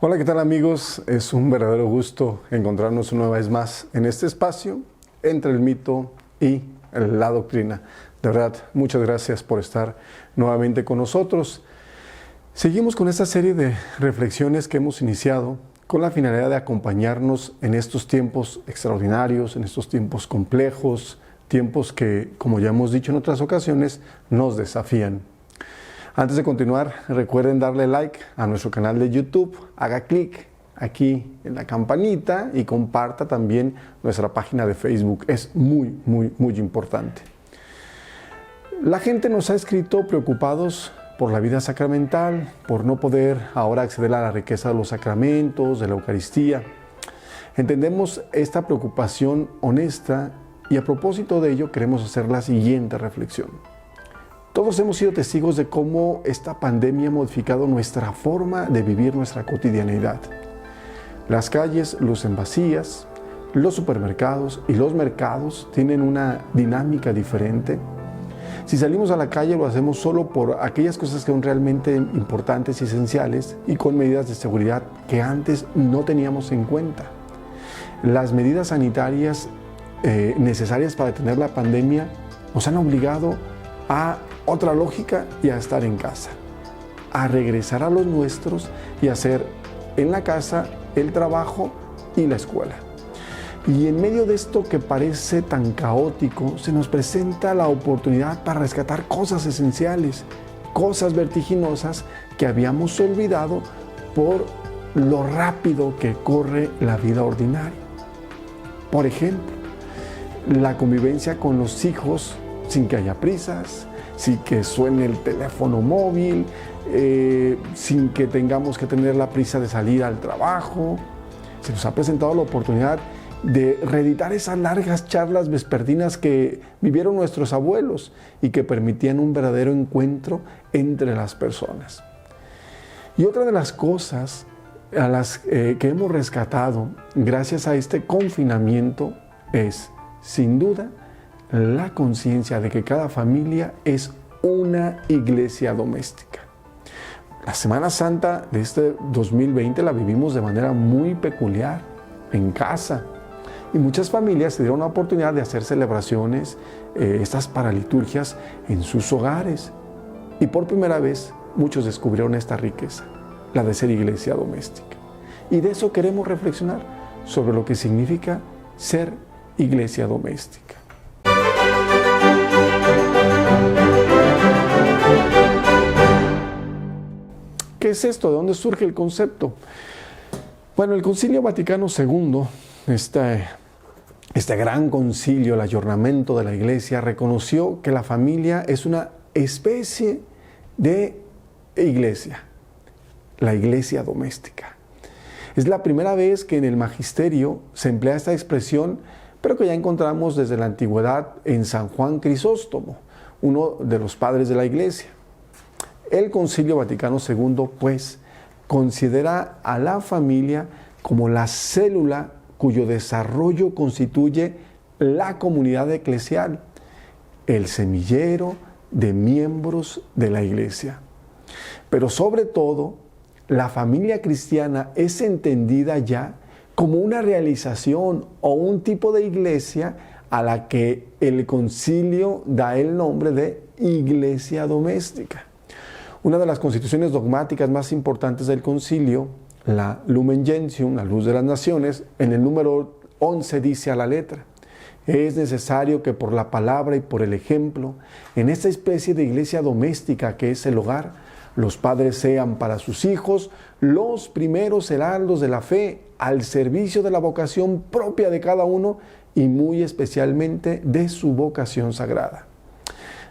Hola, ¿qué tal amigos? Es un verdadero gusto encontrarnos una vez más en este espacio entre el mito y la doctrina. De verdad, muchas gracias por estar nuevamente con nosotros. Seguimos con esta serie de reflexiones que hemos iniciado con la finalidad de acompañarnos en estos tiempos extraordinarios, en estos tiempos complejos, tiempos que, como ya hemos dicho en otras ocasiones, nos desafían. Antes de continuar, recuerden darle like a nuestro canal de YouTube, haga clic aquí en la campanita y comparta también nuestra página de Facebook. Es muy importante. La gente nos ha escrito preocupados por la vida sacramental, por no poder ahora acceder a la riqueza de los sacramentos, de la Eucaristía. Entendemos esta preocupación honesta y a propósito de ello queremos hacer la siguiente reflexión. Todos hemos sido testigos de cómo esta pandemia ha modificado nuestra forma de vivir nuestra cotidianeidad. Las calles lucen vacías, los supermercados y los mercados tienen una dinámica diferente. Si salimos a la calle lo hacemos solo por aquellas cosas que son realmente importantes y esenciales y con medidas de seguridad que antes no teníamos en cuenta. Las medidas sanitarias necesarias para detener la pandemia nos han obligado a otra lógica y a estar en casa, a regresar a los nuestros y hacer en la casa el trabajo y la escuela. Y en medio de esto que parece tan caótico, se nos presenta la oportunidad para rescatar cosas esenciales, cosas vertiginosas que habíamos olvidado por lo rápido que corre la vida ordinaria. Por ejemplo, la convivencia con los hijos sin que haya prisas, sin que suene el teléfono móvil, sin que tengamos que tener la prisa de salir al trabajo. Se nos ha presentado la oportunidad de reeditar esas largas charlas vespertinas que vivieron nuestros abuelos y que permitían un verdadero encuentro entre las personas. Y otra de las cosas a las que hemos rescatado gracias a este confinamiento es, sin duda, la conciencia de que cada familia es una iglesia doméstica. La Semana Santa de este 2020 la vivimos de manera muy peculiar, en casa. Y muchas familias se dieron la oportunidad de hacer celebraciones, estas paraliturgias en sus hogares. Y por primera vez muchos descubrieron esta riqueza, la de ser iglesia doméstica. Y de eso queremos reflexionar, sobre lo que significa ser iglesia doméstica. ¿Qué es esto? ¿De dónde surge el concepto? Bueno, el Concilio Vaticano II, este gran concilio, el ayornamiento de la Iglesia, reconoció que la familia es una especie de iglesia, la iglesia doméstica. Es la primera vez que en el magisterio se emplea esta expresión, pero que ya encontramos desde la antigüedad en San Juan Crisóstomo, uno de los padres de la Iglesia. El Concilio Vaticano II, pues, considera a la familia como la célula cuyo desarrollo constituye la comunidad eclesial, el semillero de miembros de la Iglesia. Pero sobre todo, la familia cristiana es entendida ya como una realización o un tipo de iglesia a la que el concilio da el nombre de iglesia doméstica. Una de las constituciones dogmáticas más importantes del concilio, la Lumen Gentium, la luz de las naciones, en el número 11 dice a la letra: es necesario que por la palabra y por el ejemplo, en esta especie de iglesia doméstica que es el hogar, los padres sean para sus hijos los primeros heraldos de la fe, al servicio de la vocación propia de cada uno y muy especialmente de su vocación sagrada.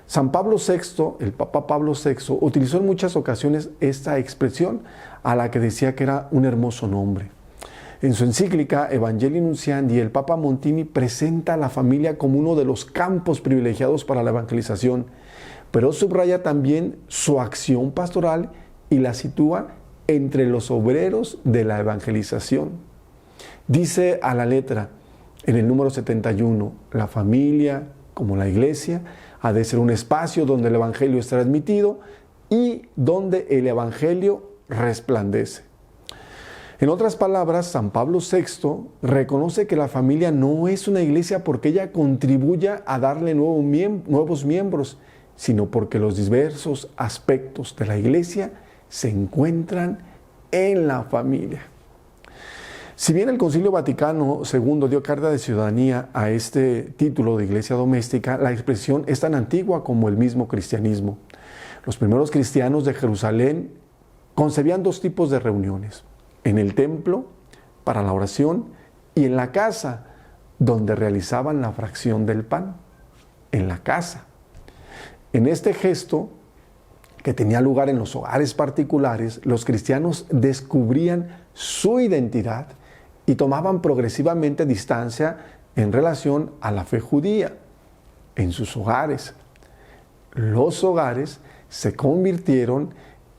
San Pablo VI, el Papa Pablo VI, utilizó en muchas ocasiones esta expresión a la que decía que era un hermoso nombre. En su encíclica Evangelii Nuntiandi, el Papa Montini presenta a la familia como uno de los campos privilegiados para la evangelización, pero subraya también su acción pastoral y la sitúa entre los obreros de la evangelización. Dice a la letra, en el número 71, la familia, como la iglesia, ha de ser un espacio donde el evangelio es transmitido y donde el evangelio resplandece. En otras palabras, San Pablo VI reconoce que la familia no es una iglesia porque ella contribuya a darle nuevos miembros, sino porque los diversos aspectos de la iglesia se encuentran en la familia. Si bien el Concilio Vaticano II dio carta de ciudadanía a este título de iglesia doméstica, la expresión es tan antigua como el mismo cristianismo. Los primeros cristianos de Jerusalén concebían dos tipos de reuniones: en el templo, para la oración, y en la casa, donde realizaban la fracción del pan. En la casa. En este gesto, que tenía lugar en los hogares particulares, los cristianos descubrían su identidad y tomaban progresivamente distancia en relación a la fe judía en sus hogares. Los hogares se convirtieron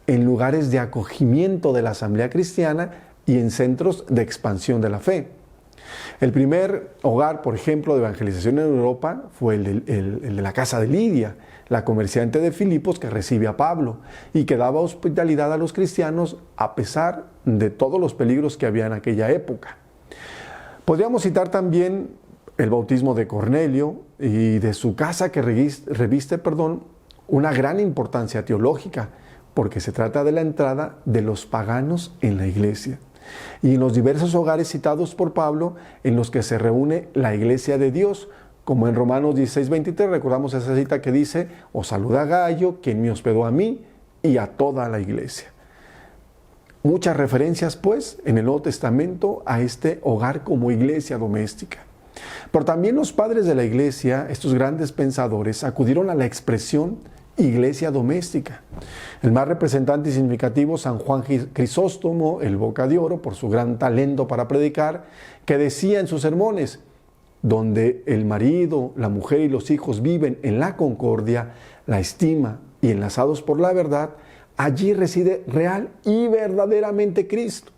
en lugares de acogimiento de la asamblea cristiana y en centros de expansión de la fe. El primer hogar, por ejemplo, de evangelización en Europa fue el de la casa de Lidia, la comerciante de Filipos que recibe a Pablo y que daba hospitalidad a los cristianos a pesar de todos los peligros que había en aquella época. Podríamos citar también el bautismo de Cornelio y de su casa que reviste una gran importancia teológica, porque se trata de la entrada de los paganos en la iglesia. Y en los diversos hogares citados por Pablo, en los que se reúne la iglesia de Dios, como en Romanos 16:23, recordamos esa cita que dice: os saluda Gayo, quien me hospedó a mí y a toda la iglesia. Muchas referencias, pues, en el Nuevo Testamento a este hogar como iglesia doméstica. Pero también los padres de la iglesia, estos grandes pensadores, acudieron a la expresión iglesia doméstica. El más representante y significativo, San Juan Crisóstomo, el Boca de Oro, por su gran talento para predicar, que decía en sus sermones: donde el marido, la mujer y los hijos viven en la concordia, la estima y enlazados por la verdad, allí reside real y verdaderamente Cristo.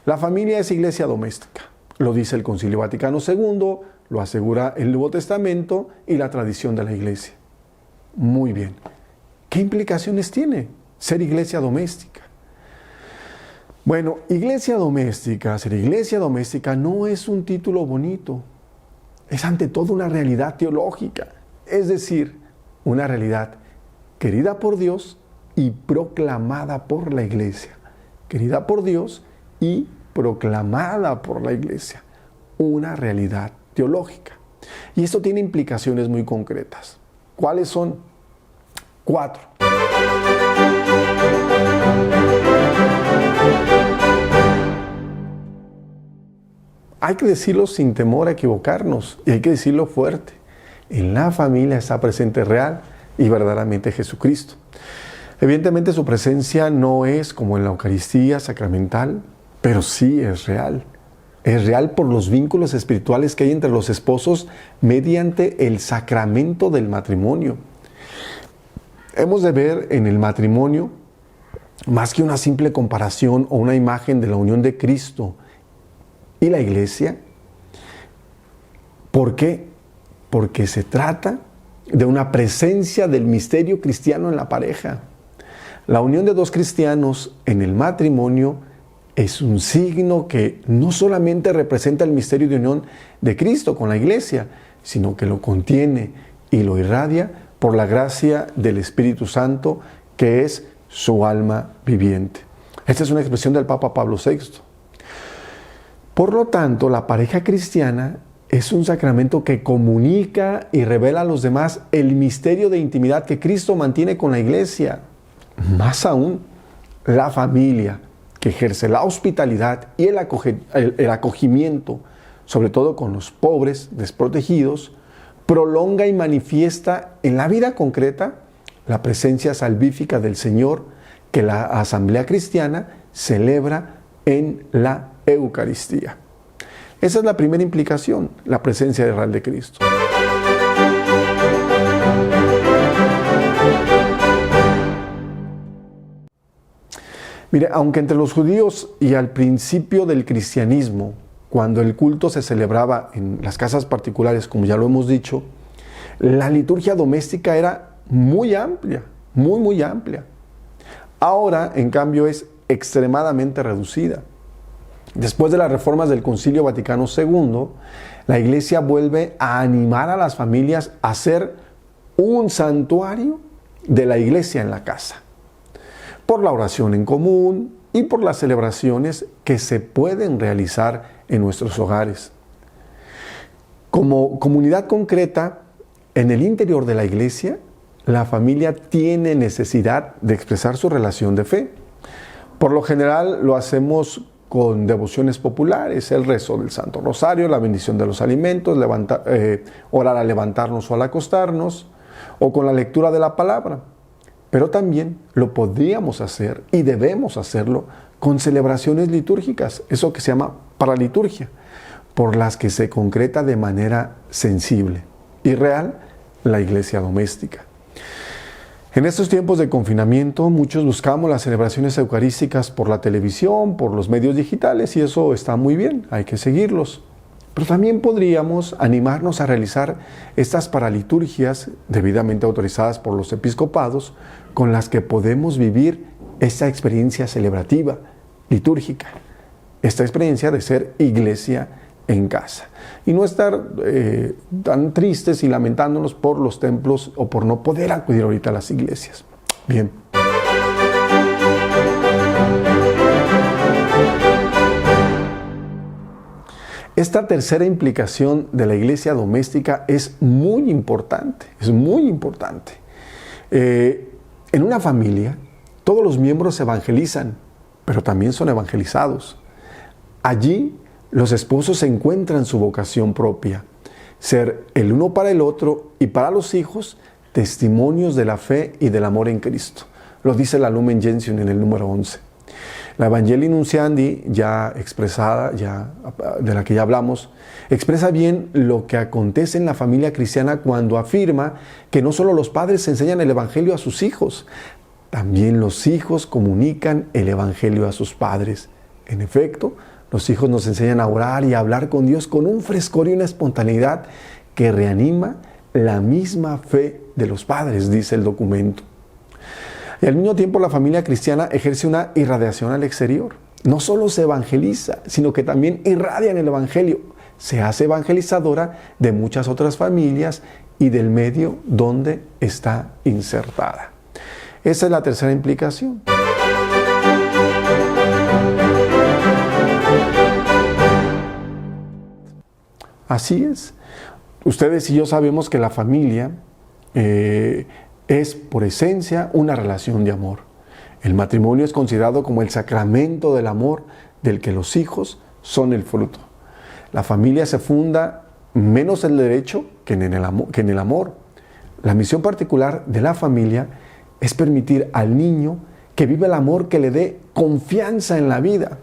La familia es iglesia doméstica. Lo dice el Concilio Vaticano II, lo asegura el Nuevo Testamento y la tradición de la iglesia. Muy bien. ¿Qué implicaciones tiene ser iglesia doméstica? Bueno, ser iglesia doméstica no es un título bonito. Es ante todo una realidad teológica. Es decir, una realidad querida por Dios y proclamada por la iglesia. Querida por Dios y proclamada por la iglesia. Una realidad teológica. Y esto tiene implicaciones muy concretas. ¿Cuáles son? 4. Hay que decirlo sin temor a equivocarnos y hay que decirlo fuerte. En la familia está presente real y verdaderamente Jesucristo. Evidentemente su presencia no es como en la Eucaristía sacramental, pero sí es real. Es real por los vínculos espirituales que hay entre los esposos mediante el sacramento del matrimonio. Hemos de ver en el matrimonio, más que una simple comparación o una imagen de la unión de Cristo y la iglesia. ¿Por qué? Porque se trata de una presencia del misterio cristiano en la pareja. La unión de dos cristianos en el matrimonio es un signo que no solamente representa el misterio de unión de Cristo con la iglesia, sino que lo contiene y lo irradia por la gracia del Espíritu Santo, que es su alma viviente. Esta es una expresión del Papa Pablo VI. Por lo tanto, la pareja cristiana es un sacramento que comunica y revela a los demás el misterio de intimidad que Cristo mantiene con la iglesia. Más aún, la familia, que ejerce la hospitalidad y el acogimiento, sobre todo con los pobres, desprotegidos, prolonga y manifiesta en la vida concreta la presencia salvífica del Señor que la Asamblea Cristiana celebra en la Eucaristía. Esa es la primera implicación, la presencia real de Cristo. Mire, aunque entre los judíos y al principio del cristianismo, cuando el culto se celebraba en las casas particulares, como ya lo hemos dicho, la liturgia doméstica era muy amplia, muy amplia. Ahora, en cambio, es extremadamente reducida. Después de las reformas del Concilio Vaticano II, la Iglesia vuelve a animar a las familias a hacer un santuario de la Iglesia en la casa, por la oración en común y por las celebraciones que se pueden realizar en nuestros hogares. Como comunidad concreta, en el interior de la Iglesia, la familia tiene necesidad de expresar su relación de fe. Por lo general lo hacemos con devociones populares, el rezo del Santo Rosario, la bendición de los alimentos, orar al levantarnos o al acostarnos, o con la lectura de la palabra. Pero también lo podríamos hacer y debemos hacerlo con celebraciones litúrgicas, eso que se llama paraliturgia, por las que se concreta de manera sensible y real la iglesia doméstica. En estos tiempos de confinamiento, muchos buscamos las celebraciones eucarísticas por la televisión, por los medios digitales, y eso está muy bien, hay que seguirlos. Pero también podríamos animarnos a realizar estas paraliturgias debidamente autorizadas por los episcopados, con las que podemos vivir esta experiencia celebrativa, litúrgica, esta experiencia de ser iglesia en casa. Y no estar tan tristes y lamentándonos por los templos o por no poder acudir ahorita a las iglesias. Bien. Esta tercera implicación de la iglesia doméstica es muy importante, es muy importante. En una familia, todos los miembros se evangelizan, pero también son evangelizados. Allí, los esposos encuentran su vocación propia, ser el uno para el otro y para los hijos testimonios de la fe y del amor en Cristo. Lo dice la Lumen Gentium en el número 11. La Evangelii Nunciandi, ya expresada, de la que ya hablamos, expresa bien lo que acontece en la familia cristiana cuando afirma que no solo los padres enseñan el Evangelio a sus hijos, también los hijos comunican el Evangelio a sus padres. En efecto, los hijos nos enseñan a orar y a hablar con Dios con un frescor y una espontaneidad que reanima la misma fe de los padres, dice el documento. Y al mismo tiempo la familia cristiana ejerce una irradiación al exterior. No solo se evangeliza, sino que también irradia en el Evangelio. Se hace evangelizadora de muchas otras familias y del medio donde está insertada. Esa es la tercera implicación. Así es. Ustedes y yo sabemos que la familia es por esencia una relación de amor. El matrimonio es considerado como el sacramento del amor del que los hijos son el fruto. La familia se funda menos en el derecho que en el amor. La misión particular de la familia es permitir al niño que viva el amor que le dé confianza en la vida.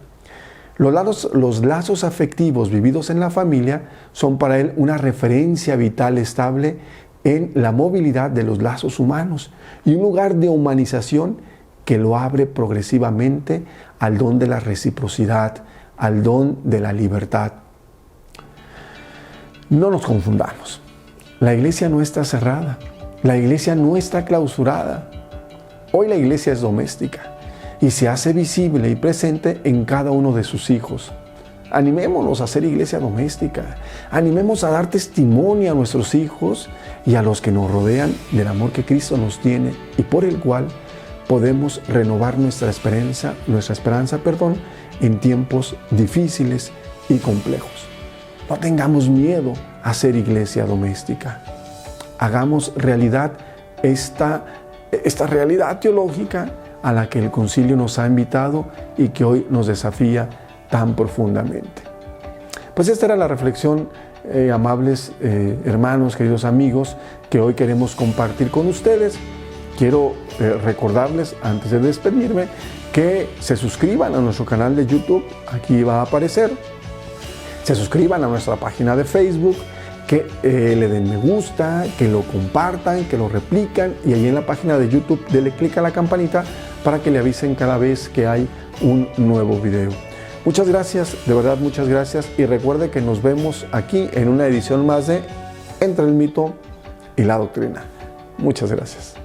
Los lazos afectivos vividos en la familia son para él una referencia vital estable en la movilidad de los lazos humanos y un lugar de humanización que lo abre progresivamente al don de la reciprocidad, al don de la libertad. No nos confundamos. La iglesia no está cerrada. La iglesia no está clausurada. Hoy la iglesia es doméstica y se hace visible y presente en cada uno de sus hijos. Animémonos a ser iglesia doméstica. Animemos a dar testimonio a nuestros hijos y a los que nos rodean del amor que Cristo nos tiene y por el cual podemos renovar nuestra esperanza, en tiempos difíciles y complejos. No tengamos miedo a ser iglesia doméstica. Hagamos realidad esta realidad teológica a la que el concilio nos ha invitado y que hoy nos desafía tan profundamente. Pues esta era la reflexión, amables hermanos, queridos amigos, que hoy queremos compartir con ustedes. Quiero recordarles, antes de despedirme, que se suscriban a nuestro canal de YouTube, aquí va a aparecer. Se suscriban a nuestra página de Facebook, que le den me gusta, que lo compartan, que lo replican y ahí en la página de YouTube denle clic a la campanita para que le avisen cada vez que hay un nuevo video. Muchas gracias, de verdad muchas gracias, y recuerde que nos vemos aquí en una edición más de Entre el Mito y la Doctrina. Muchas gracias.